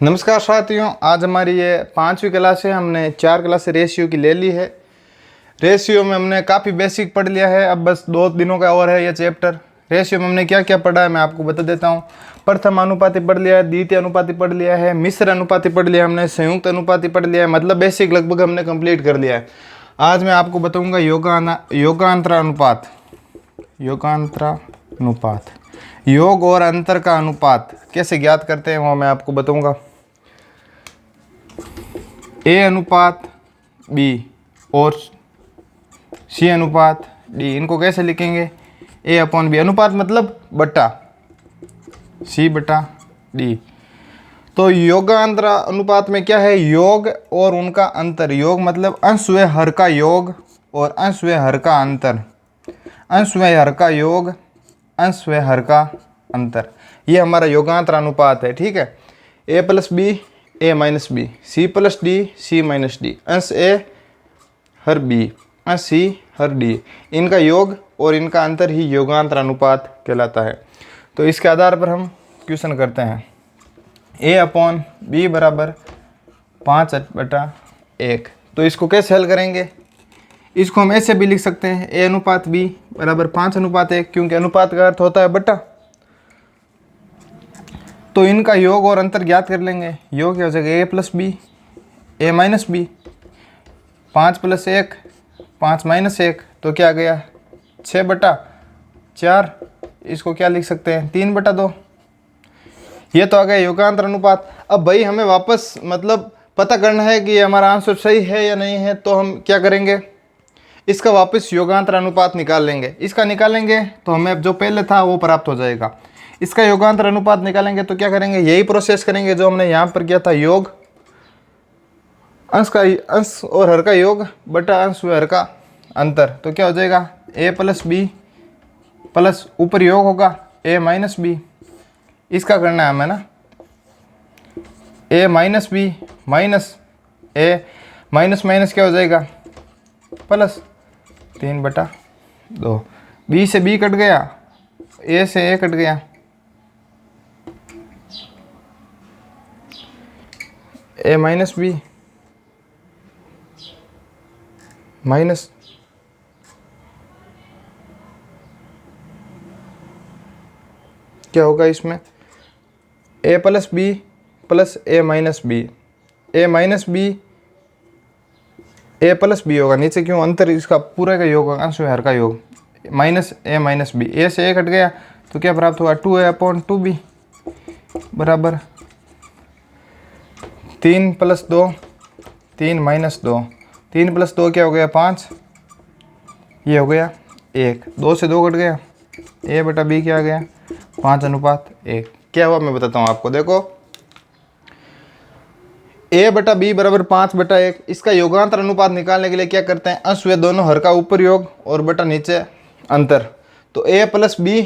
नमस्कार साथियों, आज हमारी ये 5वीं क्लास है। हमने 4 क्लास रेशियो की ले ली है। रेशियो में हमने काफ़ी बेसिक पढ़ लिया है, अब बस 2 दिनों का और है ये चैप्टर। रेशियो में हमने क्या क्या पढ़ा है मैं आपको बता देता हूँ। प्रथम अनुपाति पढ़ लिया है, द्वितीय अनुपाति पढ़ लिया है, मिश्र अनुपाति पढ़ लिया हमने, संयुक्त अनुपाति पढ़ लिया है, मतलब बेसिक लगभग हमने कंप्लीट कर लिया है। आज मैं आपको बताऊँगा योगांतरानुपात। योगांतरानुपात, योग और अंतर का अनुपात कैसे ज्ञात करते हैं वो मैं आपको बताऊंगा। ए अनुपात बी और सी अनुपात डी, इनको कैसे लिखेंगे? ए अपॉन बी, अनुपात मतलब बट्टा, सी बटा डी। तो योगांतर अनुपात में क्या है? योग और उनका अंतर। योग मतलब अंश व हर का योग और अंश व हर का अंतर। अंश व हर का योग, अंश व हर का अंतर, ये हमारा योगांतर अनुपात है। ठीक है, A plus B, A minus B, C plus D, C minus D, अंश ए हर बी, अंश सी हर डी, इनका योग और इनका अंतर ही योगांतर अनुपात कहलाता है। तो इसके आधार पर हम क्वेश्चन करते हैं। ए अपॉन बी बराबर 5/1। तो इसको कैसे हल करेंगे? इसको हम ऐसे भी लिख सकते हैं, ए अनुपात बी बराबर 5/1, क्योंकि अनुपात का अर्थ होता है बट्टा। तो इनका योग और अंतर ज्ञात कर लेंगे। योग क्या हो जाएगा? ए plus B, A minus B, 5 + 1 5 - 1, तो क्या आ गया? 6/4। इसको क्या लिख सकते हैं? 3/2। ये तो आ गया योगांतर अनुपात। अब भाई हमें वापस मतलब पता करना है कि हमारा आंसर सही है या नहीं है, तो हम क्या करेंगे? इसका वापस योगांतर अनुपात निकाल लेंगे। इसका निकालेंगे तो हमें जो पहले था वो प्राप्त हो जाएगा। इसका योगांतर अनुपात निकालेंगे तो क्या करेंगे? यही प्रोसेस करेंगे जो हमने यहाँ पर किया था। योग अंश और हर का योग बटा अंश व हर का अंतर, तो क्या हो जाएगा? ए प्लस बी प्लस ऊपर योग होगा ए माइनस बी, इसका करना है हमें ना। ए माइनस बी माइनस ए माइनस माइनस क्या हो जाएगा? प्लस 3/2। बी से बी कट गया, ए से ए कट गया, ए माइनस बी माइनस क्या होगा इसमें? ए plus B plus A minus B, A minus B A plus B होगा नीचे, क्यों? अंतर इसका पूरा का योग होगा, अंश व हर का योग, माइनस ए माइनस बी। ए से ए कट गया तो क्या प्राप्त हुआ? 2a/2b बराबर 3 + 2 3 - 2, 3 + 2 क्या हो गया? 5, ये हो गया 1, 2 से 2 कट गया, a/b क्या आ गया? 5/1। क्या हुआ मैं बताता हूँ आपको। देखो, a/b बराबर 5/1। इसका योगांतर अनुपात निकालने के लिए क्या करते हैं? अंश व दोनों हर का ऊपर योग और बटा नीचे अंतर। तो a + b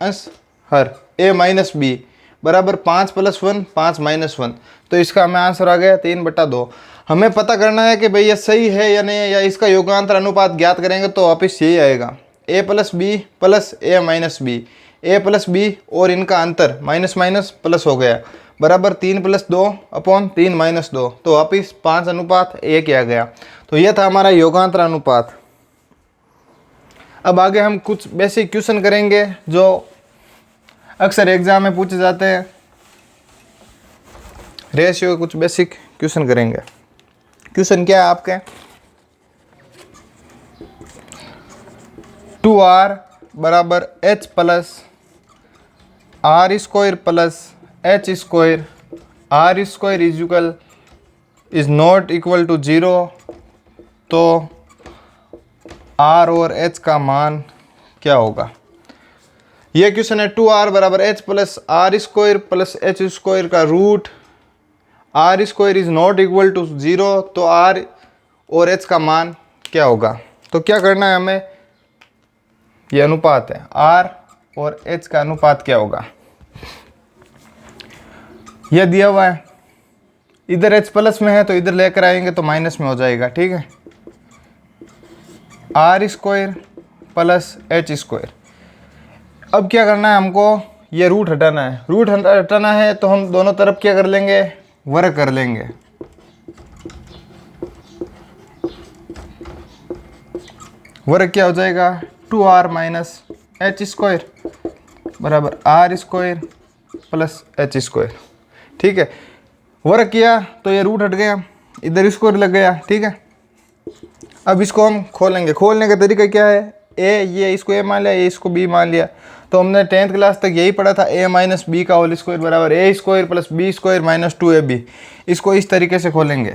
अंश हर a माइनस बी बराबर 5 + 1 5 - 1, तो इसका हमें आंसर आ गया 3/2। हमें पता करना है कि भाई ये सही है या नहीं है, या इसका योगांतर अनुपात ज्ञात करेंगे तो वापिस यही आएगा, a + b plus a minus B, a + b और इनका अंतर माइनस माइनस प्लस हो गया बराबर 3 + 2/3 - 2, तो वापिस 5/1 आ गया। तो यह था हमारा योगांतर अनुपात। अब आगे हम कुछ बेसिक क्वेश्चन करेंगे जो अक्सर एग्जाम में पूछे जाते हैं। रेशियो के कुछ बेसिक क्वेश्चन करेंगे। क्वेश्चन क्या है आपके? 2r बराबर h plus r square plus h square, r square is not equal to 0, तो r और h का मान क्या होगा? यह क्वेश्चन है। 2r बराबर h plus r square plus h square का root, r square is not equal to 0, तो r और h का मान क्या होगा? तो क्या करना है हमें? यह अनुपात है, r और h का अनुपात क्या होगा? यह दिया हुआ है, इधर h प्लस में है तो इधर लेकर आएंगे तो माइनस में हो जाएगा। ठीक है, r square plus h square. अब क्या करना है हमको? ये रूट हटाना है। रूट हटाना है तो हम दोनों तरफ क्या कर लेंगे? वर्ग कर लेंगे। वर्ग क्या हो जाएगा 2r माइनस एच स्क्वायर बराबर R square plus H square. ठीक है, वर्ग किया तो ये रूट हट गया, इधर स्क्वायर लग गया। ठीक है, अब इसको हम खोलेंगे। खोलने का तरीका क्या है, ए ये इसको ए मान लिया, ए इसको बी मान लिया। तो हमने 10th क्लास तक यही पढ़ा था, ए माइनस बी का होल स्क्वायर बराबर A square plus B square minus 2ab। इसको इस तरीके से खोलेंगे,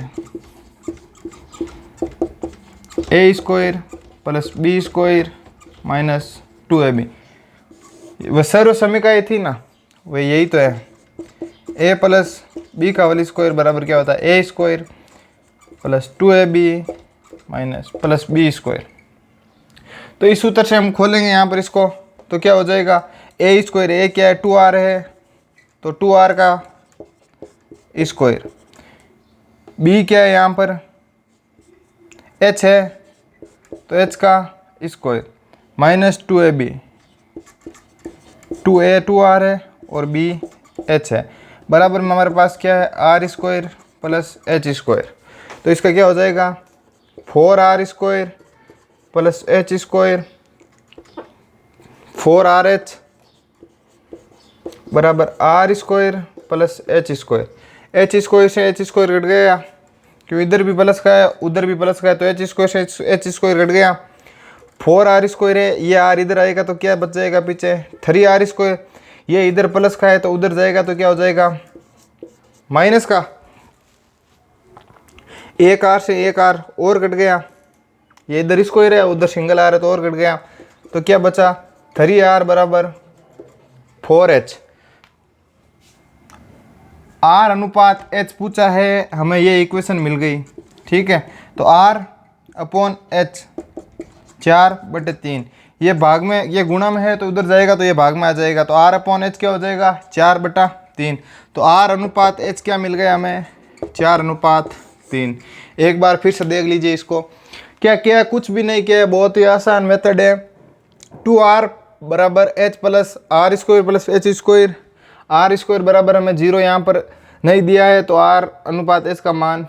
A square plus B square minus 2ab। वह सर्व समीकरण थी ना, वह यही तो है। ए प्लस बी का होल स्क्वायर बराबर क्या होता है, A square plus 2ab minus plus B square. तो इस सूत्र से हम खोलेंगे यहाँ पर इसको, तो क्या हो जाएगा, ए स्क्वायर, ए क्या है 2r है, तो 2r का स्क्वायर, बी क्या है यहाँ पर h है, तो h का square minus 2ab, 2a 2r है और b h है, बराबर में हमारे पास क्या है r square plus h square. तो इसका क्या हो जाएगा 4r square plus h square 4rh बराबर r square plus h square. h square से h स्क्वायर घट गया, क्यों इधर भी प्लस का है उधर भी प्लस का है, तो h स्क्वायर से h स्क्वायर घट गया। 4r स्क्वायर है, ये r इधर आएगा तो क्या बच जाएगा पीछे 3r स्क्वायर, ये इधर प्लस का है तो उधर जाएगा तो क्या हो जाएगा माइनस का, एक r से एक r और घट गया, ये इधर स्क्वायर है उधर सिंगल r है तो और घट गया, तो क्या बचा 3r बराबर 4h। r अनुपात h पूछा है, हमें ये इक्वेशन मिल गई। ठीक है, तो r अपॉन h 4/3, ये भाग में ये गुणा में है तो उधर जाएगा तो ये भाग में आ जाएगा, तो r अपॉन h क्या हो जाएगा 4/3। तो r अनुपात h क्या मिल गया हमें 4/3। एक बार फिर से देख लीजिए इसको, क्या किया कुछ भी नहीं किया, बहुत ही आसान मेथड है। 2r बराबर h plus R square plus H square, R square बराबर हमें 0 यहाँ पर नहीं दिया है तो r अनुपात h का मान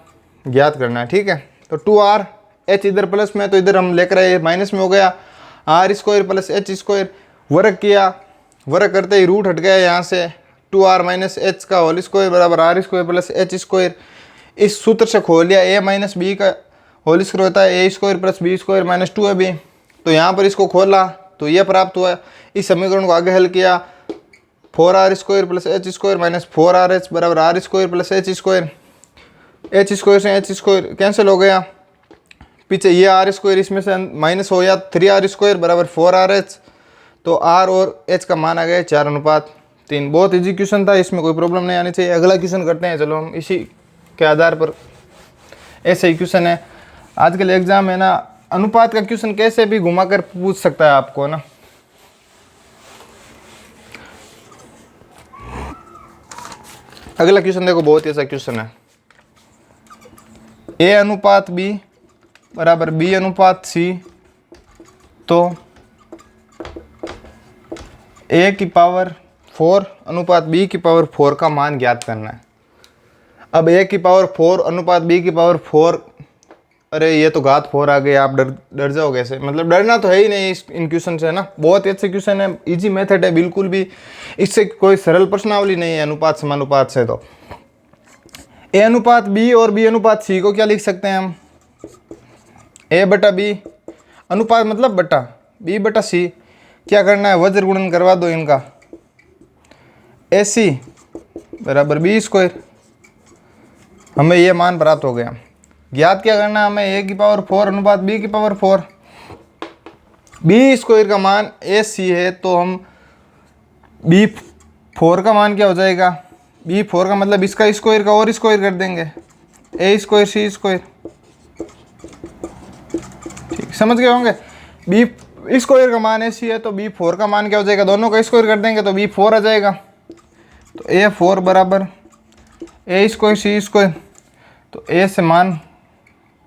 ज्ञात करना है। ठीक है, तो 2r h इधर प्लस में तो इधर हम लेकर आए माइनस में हो गया, R square plus H square, वर्ग किया, वर्ग करते ही रूट हट गया यहाँ से, 2r माइनस एच का होल स्क्वायर बराबर R square plus H square. इस सूत्र से खोल लिया, ए माइनस बी का होल स्क्वायर होता है A square plus B square minus 2ab। तो यहाँ पर इसको खोला तो ये प्राप्त हुआ। इस समीकरण को आगे हल किया, 4r square plus H square minus 4rh बराबर R square plus H square, H square से एच स्क्वायर कैंसिल हो गया, पीछे ये आर स्क्वायर इसमें से माइनस हो गया, 3r स्क्वायर बराबर 4rh, तो r और h का मान आ गया 4/3। बहुत इजी क्वेश्चन था, इसमें कोई प्रॉब्लम नहीं आनी चाहिए। अगला क्वेश्चन करते हैं, चलो हम इसी के आधार पर, ऐसे ही क्वेश्चन है आजकल एग्जाम है ना, अनुपात का क्वेश्चन कैसे भी घुमाकर पूछ सकता है आपको ना। अगला क्वेश्चन देखो, बहुत ही ऐसा क्वेश्चन है, a अनुपात b बराबर b अनुपात c, तो a की पावर 4 अनुपात b की पावर 4 का मान ज्ञात करना है। अब a की पावर 4 अनुपात b की पावर 4, अरे ये तो घात 4 आ गई, आप डर जाओगे ऐसे, मतलब डरना तो है ही नहीं इन क्वेश्चन से ना, बहुत ही अच्छे क्वेश्चन है, इजी मेथड है बिल्कुल भी, इससे कोई सरल प्रश्नावली नहीं है अनुपात समानुपात से। तो a अनुपात b और b अनुपात c को क्या लिख सकते हैं हम, a/b अनुपात मतलब बटा b/c, क्या करना है वज्र गुणन करवा दो इनका, ac बराबर b स्क्वायर, हमें ये मान प्राप्त हो गया। ज्ञात क्या करना है हमें, a की पावर 4 अनुपात b की पावर 4, b स्क्वायर का मान ac है तो हम b4 का मान क्या हो जाएगा, b4 का मतलब इसका स्क्वायर का और स्क्वायर कर देंगे, a स्क्वायर c स्क्वायर। ठीक समझ गए होंगे, b स्क्वायर का मान ac है तो b4 का मान क्या हो जाएगा, दोनों का स्क्वायर कर देंगे तो b4 आ जाएगा, तो a4 बराबर a स्क्वायर c स्क्वायर, तो a से मान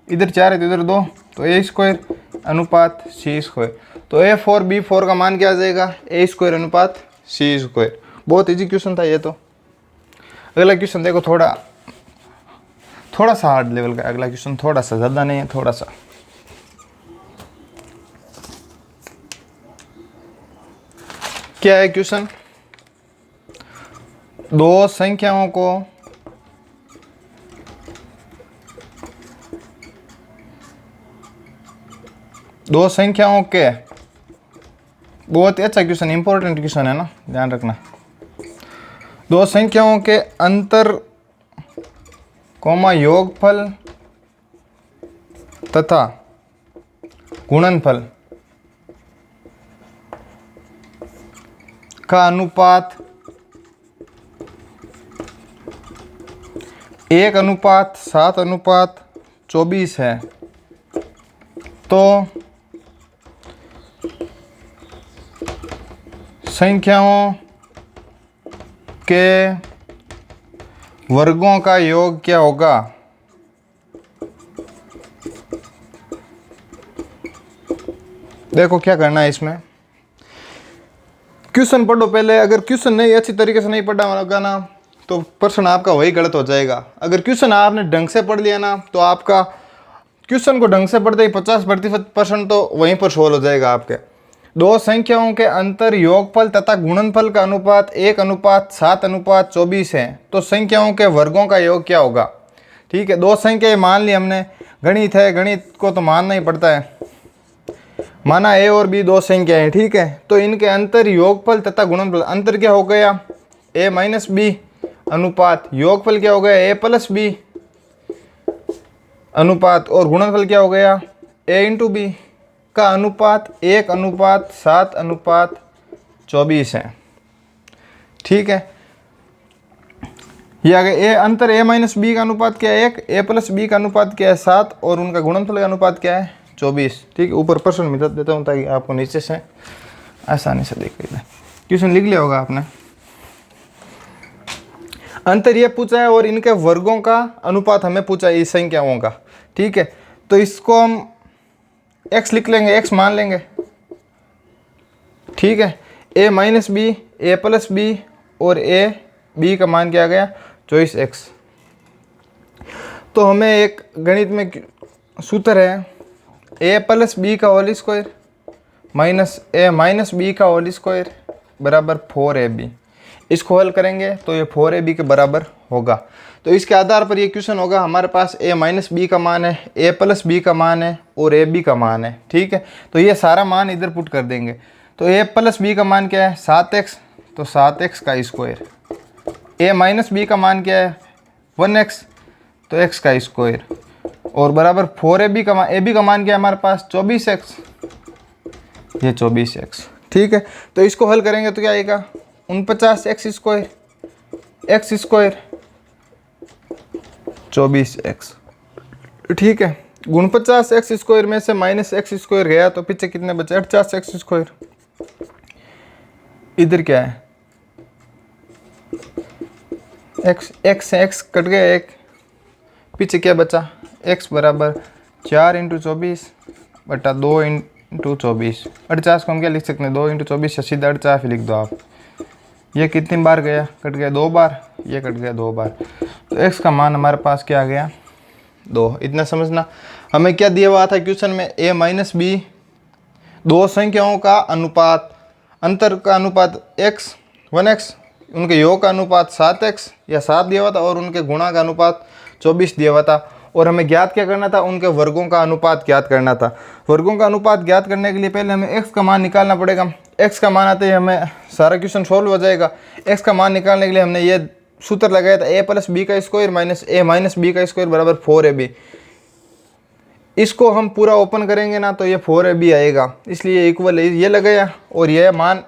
इधर 4 है तो इधर 2, तो a स्क्वायर अनुपात c स्क्वायर, तो a4 b4 का मान क्या आ जाएगा, a स्क्वायर अनुपात c स्क्वायर। बहुत इजी क्वेश्चन था ये तो। अगला क्वेश्चन देखो, थोड़ा थोड़ा सा हार्ड लेवल का अगला क्वेश्चन, थोड़ा सा, ज़्यादा नहीं है, थोड़ा सा। क्या है क्वेश्चन? दो संख्याओं को के, बहुत ही अच्छा क्वेश्चन, इंपॉर्टेंट क्वेश्चन है ना, ध्यान रखना। दो संख्याओं के अंतर कोमा योगफल तथा गुणनफल का अनुपात 1:7:24 है, तो संख्याओं के वर्गों का योग क्या होगा? देखो क्या करना है इसमें, क्वेश्चन पढ़ो पहले। अगर क्वेश्चन नहीं अच्छी तरीके से नहीं पढ़ा होगा ना तो प्रश्न आपका वही गलत हो जाएगा। अगर क्वेश्चन आपने ढंग से पढ़ लिया ना तो आपका क्वेश्चन को ढंग से पढ़ते ही 50% तो वहीं पर सोल्व हो जाएगा आपके। दो संख्याओं के अंतर योगफल तथा गुणनफल का अनुपात 1:7:24 है, तो संख्याओं के वर्गों का योग क्या होगा? ठीक है, दो संख्याएं मान ली हमने, गणित है, गणित को तो मानना ही पड़ता है। माना ए और बी दो संख्याएं, ठीक है, तो इनके अंतर योगफल तथा गुणनफल, अंतर क्या हो गया? a माइनस बी अनुपात, योगफल क्या हो गया? a प्लस बी अनुपात, और गुणनफल क्या हो गया? a इंटू बी का अनुपात 1:7:24 है। ठीक है, ये आगे ए अंतर a माइनस बी का अनुपात क्या है? 1, a प्लस बी का अनुपात क्या है? 7, और उनका गुणनफल का अनुपात क्या है? 24। ठीक है, ऊपर प्रश्न मिटा देता हूँ ताकि आपको नीचे से आसानी से देख लें। क्वेश्चन लिख लिया होगा आपने। अंतर ये पूछा है और इनके वर्गों का अनुपात हमें पूछा है इस संख्याओं का। ठीक है, तो इसको हम x लिख लेंगे, x मान लेंगे। ठीक है, a minus B, a plus B और a b का मान क्या आ गया? 24x। तो हमें एक गणित में सूत्र है a प्लस बी का whole square minus a minus B का होल स्क्वायर बराबर 4ab। इसको हल करेंगे तो ये 4ab के बराबर होगा। तो इसके आधार पर ये क्वेश्चन होगा, हमारे पास a माइनस बी का मान है, a प्लस बी का मान है और ab का मान है। ठीक है, तो ये सारा मान इधर पुट कर देंगे। तो a प्लस बी का मान क्या है? 7x, तो 7x का स्क्वायर। a माइनस बी का मान क्या है? 1x, तो x का स्क्वायर, और बराबर 4ab का मान, ab का मान क्या है हमारे पास? 24x, ये 24x। ठीक है, तो इसको हल करेंगे तो क्या आएगा? 49x square, x square 24x। ठीक है, 49x स्क्वायर में से माइनस x स्क्वायर गया तो पीछे कितने बचे? 48x square. इधर क्या है? x कट गया, एक पीछे क्या बचा? x बराबर 4 × 24 बटा 2 × 24। 48 को हम क्या लिख सकते हैं? 2 × 24 से सीधा 48 लिख दो आप। ये कितनी बार गया? कट गया 2 बार, ये कट गया 2 बार। तो x का मान हमारे पास क्या आ गया? 2। इतना समझना। हमें क्या दिया हुआ था क्वेश्चन में? a माइनस बी, दो संख्याओं का अनुपात, अंतर का अनुपात x 1x, उनके योग का अनुपात 7x या 7 दिया हुआ था, और उनके गुणा का अनुपात 24 दिया हुआ था। और हमें ज्ञात क्या करना था? उनके वर्गों का अनुपात ज्ञात करना था। वर्गों का अनुपात ज्ञात करने के लिए पहले हमें x का मान निकालना पड़ेगा। x का मान आते ही हमें सारा क्वेश्चन सॉल्व हो जाएगा। x का मान निकालने के लिए हमने ये सूत्र लगाया था, a प्लस बी का square minus a minus B का स्क्वायर बराबर 4ab। इसको हम पूरा ओपन करेंगे ना तो ये 4ab आएगा, इसलिए इक्वल ये लगाया और ये मान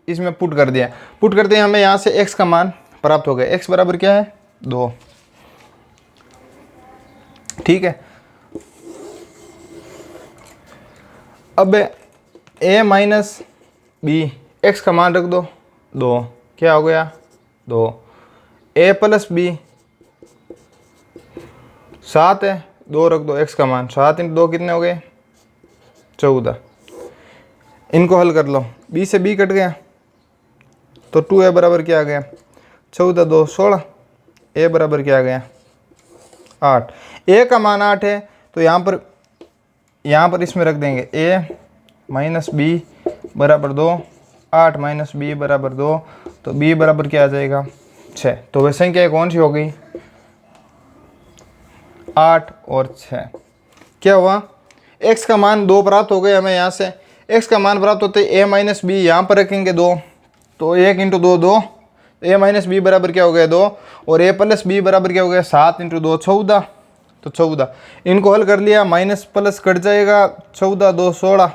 इसमें पुट कर दिया। पुट करते हैं हमें यहाँ से x का मान प्राप्त हो गया। x बराबर क्या है? 2। ठीक है, अब a माइनस बी, x का मान रख दो 2, क्या हो गया? 2। a प्लस बी 7 है, 2 रख दो, x का मान 7 × 2 कितने हो गए? 14। इनको हल कर लो, b से b कट गया तो 2a बराबर क्या आ गया? 14 2 16। a बराबर क्या आ गया? 8। ए का मान 8 है तो यहाँ पर इसमें रख देंगे a माइनस बी बराबर 2, 8 माइनस बी बराबर 2, तो b बराबर क्या आ जाएगा 6। तो वह संख्या कौन सी हो गई 8 और 6। क्या हुआ x का मान 2 प्राप्त हो गए हमें। यहाँ से x का मान प्राप्त होते a माइनस बी यहाँ पर रखेंगे 2, तो 1 इंटू 2 2, a माइनस बी बराबर क्या हो गया 2, और a प्लस बी बराबर क्या हो गया 7 इंटू 2 14, तो 14। इनको हल कर लिया, माइनस प्लस कट जाएगा, 14 2 16,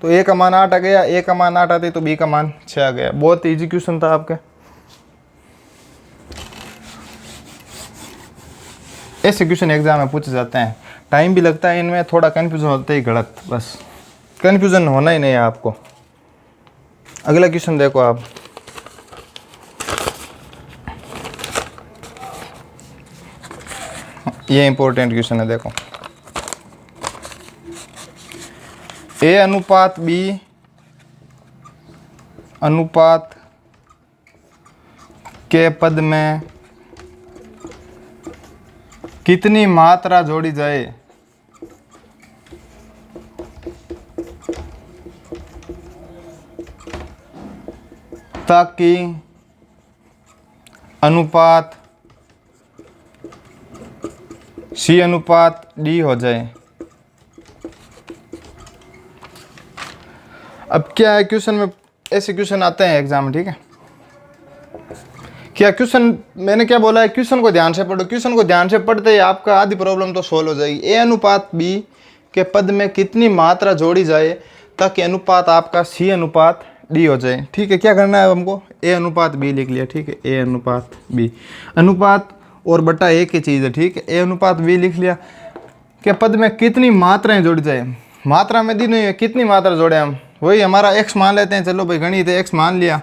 तो a का मान 8 आ गया, a का मान 8 आते तो b का मान 6 आ गया। बहुत इजी क्वेश्चन था आपके। ऐसे क्वेश्चन एग्जाम में पूछे जाते हैं, टाइम भी लगता है इनमें, थोड़ा कन्फ्यूजन होता ही गलत, बस कन्फ्यूजन होना ही नहीं है आपको। अगला क्वेश्चन देखो आप, ये इंपॉर्टेंट क्वेश्चन है, देखो a अनुपात b अनुपात के पद में कितनी मात्रा जोड़ी जाए ताकि अनुपात C अनुपात D हो जाए। अब क्या है क्वेश्चन में, ऐसे क्वेश्चन आते हैं एग्जाम में, ठीक है। क्या क्वेश्चन मैंने क्या बोला है, क्वेश्चन को ध्यान से पढ़ो, क्वेश्चन को ध्यान से पढ़ते ही आपका आधी प्रॉब्लम तो सोल्व हो जाएगी। a अनुपात b के पद में कितनी मात्रा जोड़ी जाए ताकि अनुपात आपका C अनुपात D हो जाए, ठीक है। क्या करना है हमको, a अनुपात b लिख लिया, ठीक है, a अनुपात b, अनुपात और बटा एक ही चीज़ है, ठीक है। a अनुपात b लिख लिया कि पद में कितनी मात्राएं जोड़ी जाए, मात्रा में दी नहीं है, कितनी मात्रा जोड़े हम, वही हमारा x मान लेते हैं, चलो भाई गणित है, x मान लिया,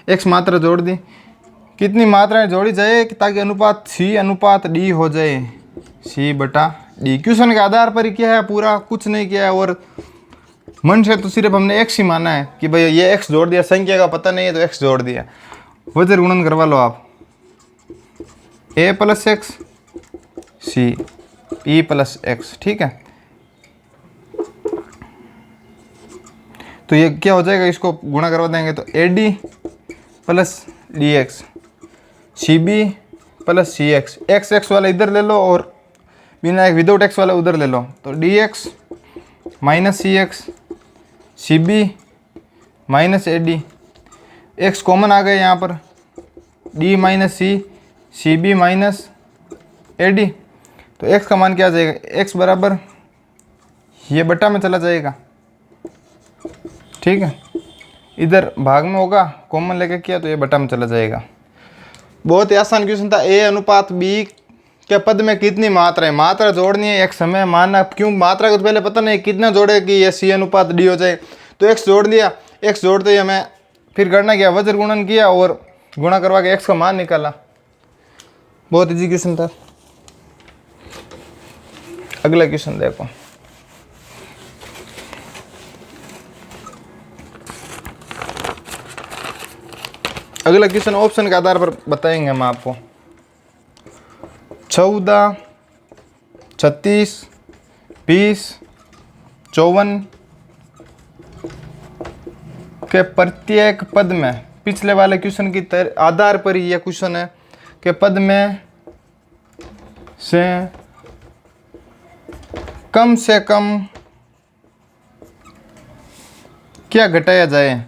x मात्रा जोड़ दी, कितनी मात्राएं जोड़ी जाए ताकि अनुपात C अनुपात D हो जाए, C बटा D। क्वेश्चन के आधार पर ही किया है, पूरा कुछ नहीं किया है, और मन से तो सिर्फ हमने x ही माना है कि भाई ये x जोड़ दिया, संख्या का पता नहीं है तो x जोड़ दिया। वजर गुणन करवा लो आप, a plus X C p plus X, ठीक है। तो ये क्या हो जाएगा, इसको गुणा करवा देंगे तो ad plus D X, C B plus C X, X वाला इधर ले लो और बिना एक विदाउट एक्स वाला उधर ले लो, तो D X minus C X, C B minus A D, X common आ गए यहाँ पर, D minus C, C B minus A D, तो एक्स का मान क्या आ जाएगा, एक्स बराबर ये बटा में चला जाएगा, ठीक है। इधर भाग में होगा, कॉमन लेके किया तो ये बटा में चला जाएगा। बहुत ही आसान क्वेश्चन था। a अनुपात b के पद में कितनी मात्रा है, मात्रा जोड़नी है, एक समय मानना, क्यों मात्रा को तो पहले पता नहीं कितना जोड़े कि ये c अनुपात d हो जाए, तो x जोड़ लिया, x जोड़ते ही हमें फिर गणना किया, वज्र गुणन किया और गुणा करवा के x का मान निकाला। बहुत इजी क्वेश्चन था। अगला क्वेश्चन देखो, अगला क्वेश्चन ऑप्शन के आधार पर बताएंगे हम आपको। 14, 36, 20, 54 के प्रत्येक पद में, पिछले वाले क्वेश्चन की आधार पर ही यह क्वेश्चन है कि पद में से कम क्या घटाया जाए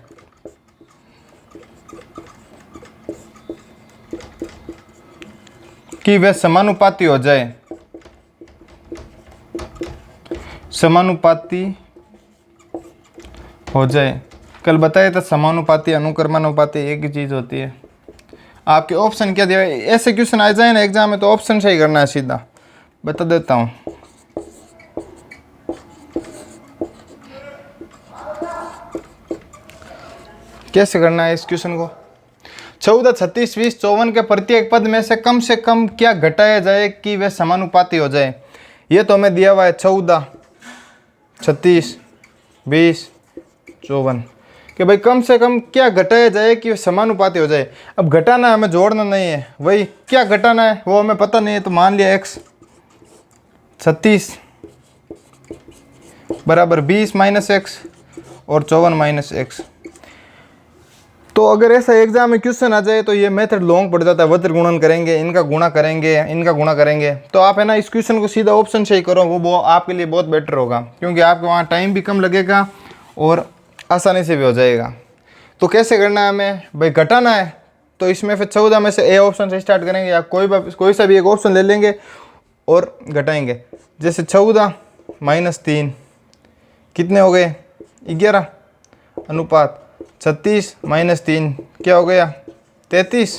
कि वह समानुपाती हो जाए, समानुपाती हो जाए। कल बताया था समानुपाती अनुक्रमानुपाती एक ही चीज़ होती है। आपके ऑप्शन क्या दिया है, ऐसे क्वेश्चन आ जाए ना एग्जाम में तो ऑप्शन से ही करना है, सीधा बता देता हूँ। कैसे करना है इस क्वेश्चन को, 14, 36, 20, 54 के प्रत्येक पद में से कम क्या घटाया जाए कि वे समानुपाती हो जाए। ये तो हमें दिया हुआ है 14, 36, 20, 54। कि भाई कम से कम क्या घटाया जाए कि समानुपाती हो जाए। अब घटाना है, हमें जोड़ना नहीं है, वही क्या घटाना है वो हमें पता नहीं है। तो मान लिया x 36 बराबर 20 माइनस एक्स और 54 माइनस एक्स। तो अगर ऐसा एग्जाम में क्वेश्चन आ जाए तो ये मेथड लॉन्ग पड़ जाता है, वज्र गुणन करेंगे, इनका गुणा करेंगे, इनका गुणा करेंगे। तो आप है ना इस क्वेश्चन को सीधा ऑप्शन से ही करो, वो आपके लिए बहुत बेटर होगा, क्योंकि आपको वहाँ टाइम भी कम लगेगा और आसानी से भी हो जाएगा। तो कैसे करना है हमें, भाई घटाना है तो इसमें फिर 14 में से ए ऑप्शन से स्टार्ट करेंगे, या कोई सा भी एक ऑप्शन ले लेंगे और घटाएंगे। जैसे 14 माइनस 3 कितने हो गए 11 अनुपात 36 माइनस 3 क्या हो गया 33,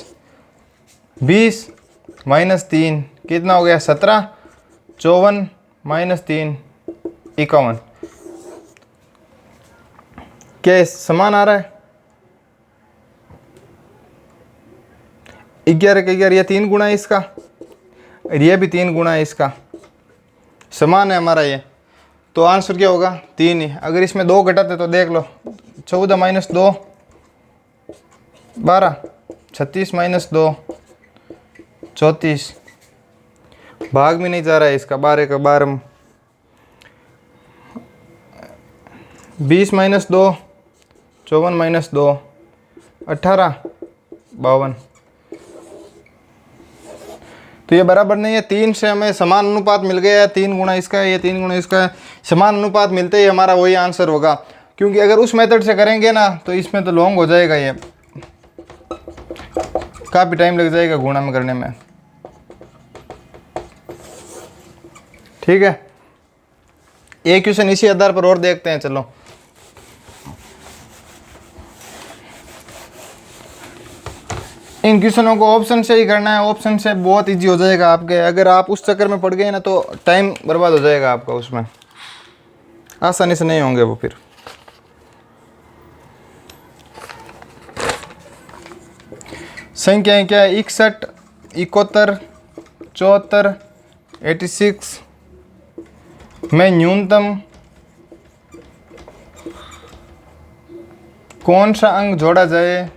20 माइनस 3 कितना हो गया 17, 54 माइनस 3 51। क्या समान आ रहा है 11 के 11, ये 3 गुना है इसका और ये भी 3 गुना है इसका, समान है हमारा ये। तो आंसर क्या होगा 3 ही। अगर इसमें 2 घटाते तो देख लो 14 माइनस 2 12, 36 माइनस 2 34, भाग भी नहीं जा रहा है इसका, 12 का 12, 20 माइनस 2 54 माइनस 2 18 52। तो ये बराबर नहीं है, 3 से हमें समान अनुपात मिल गया है, 3 गुना इसका है, ये 3 गुना इसका है, समान अनुपात मिलते ही हमारा वही आंसर होगा। क्योंकि अगर उस मेथड से करेंगे ना तो इसमें तो लॉन्ग हो जाएगा, ये काफ़ी टाइम लग जाएगा गुणा में करने में। ठीक है, एक क्वेश्चन इसी आधार पर और देखते हैं। चलो इन क्वेश्चनों को ऑप्शन से ही करना है, ऑप्शन से बहुत इजी हो जाएगा आपके। अगर आप उस चक्कर में पड़ गए ना तो टाइम बर्बाद हो जाएगा आपका, उसमें आसानी से नहीं होंगे वो। फिर संख्याएं क्या है 61 71 74 86 में न्यूनतम कौन सा अंक जोड़ा जाए,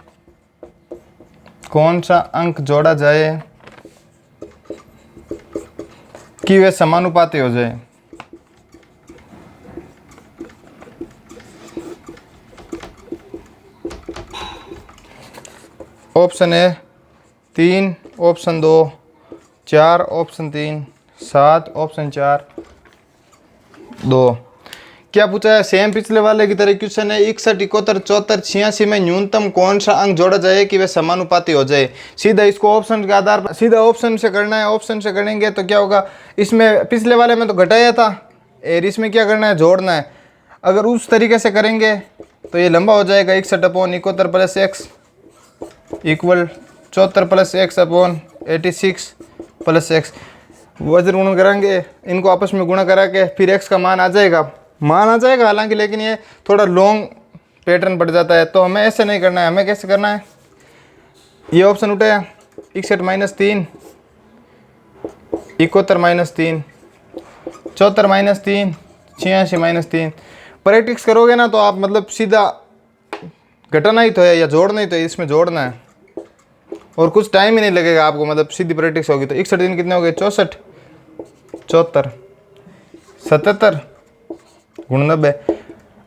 कौन सा अंक जोड़ा जाए कि वे समानुपाती हो जाए। ऑप्शन है 3, ऑप्शन 2 4, ऑप्शन 3 7, ऑप्शन 4 2। क्या पूछा है, सेम पिछले वाले की तरह क्वेश्चन है 61 71 74 86 में न्यूनतम कौन सा अंक जोड़ा जाए कि वे समानुपाती हो जाए। सीधा इसको ऑप्शन के आधार पर सीधा ऑप्शन से करना है। ऑप्शन से करेंगे तो क्या होगा, इसमें पिछले वाले में तो घटाया था और इसमें क्या करना है जोड़ना है। अगर उस तरीके से करेंगे तो ये लंबा हो जाएगा 61 upon 71 plus x equal 74 plus x upon 86 plus x. वज्र गुणन करेंगे, इनको आपस में गुणा करा के फिर एक्स का मान आ जाएगा हालांकि, लेकिन ये थोड़ा लॉन्ग पैटर्न पड़ जाता है। तो हमें ऐसे नहीं करना है, हमें कैसे करना है, ये ऑप्शन उठाया 61 minus 3 71 minus 3 74 minus 3 86 minus 3। Practice करोगे ना तो आप मतलब सीधा घटाना ही तो है या जोड़ना ही तो है, इसमें जोड़ना है और कुछ टाइम ही नहीं लगेगा आपको, मतलब सीधी प्रैक्टिस होगी। तो 61 दिन कितने हो गए 64 74 77 गुण 90।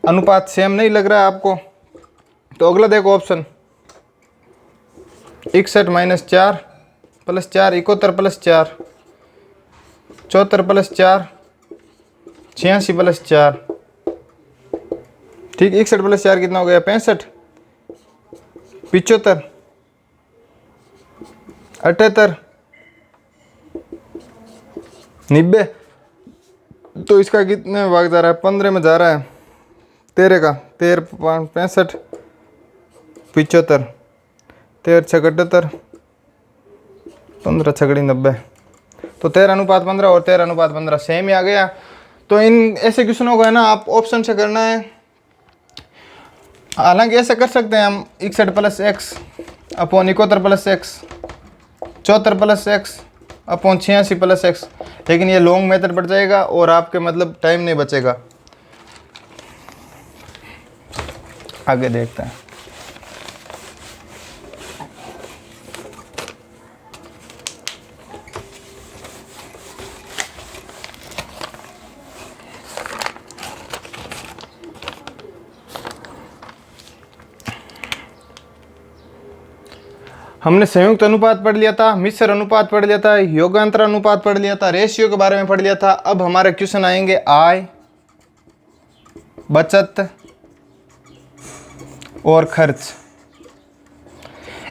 अनुपात सेम नहीं लग रहा है आपको, तो अगला देखो option 61 minus 4 plus 4 71 plus 4 74 plus 4 86 plus 4। ठीक, 61 प्लस 4 कितना हो गया 65 75 78 90। तो इसका कितने भाग जा रहा है 15 में जा रहा है, 13 का 13 65 75 13 6 78 15 6 90। तो 13 अनुपात 15 और 13 अनुपात 15 सेम ही आ गया। तो इन ऐसे क्वेश्चनों को है ना आप ऑप्शन से करना है। हालांकि ऐसे कर सकते हैं हम 61 plus x upon 71 plus x 74 plus x upon 86 plus x, लेकिन ये लॉन्ग मेथड पड़ जाएगा और आपके मतलब टाइम नहीं बचेगा। आगे देखते हैं। हमने संयुक्त अनुपात पढ़ लिया था, मिश्र अनुपात पढ़ लिया था, योगांतर अनुपात पढ़ लिया था, रेशियो के बारे में पढ़ लिया था। अब हमारे क्वेश्चन आएंगे आय, बचत और खर्च।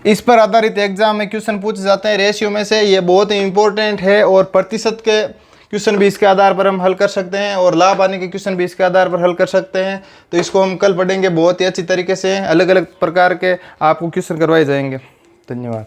इस पर आधारित एग्जाम में क्वेश्चन पूछे जाते हैं रेशियो में से। ये बहुत ही इंपॉर्टेंट है और प्रतिशत के क्वेश्चन भी इसके आधार पर हम हल कर सकते हैं और लाभ आने के क्वेश्चन भी इसके आधार पर हल कर सकते हैं। तो इसको हम कल पढ़ेंगे बहुत ही अच्छी तरीके से। अलग अलग प्रकार के आपको क्वेश्चन करवाए जाएंगे। धन्यवाद।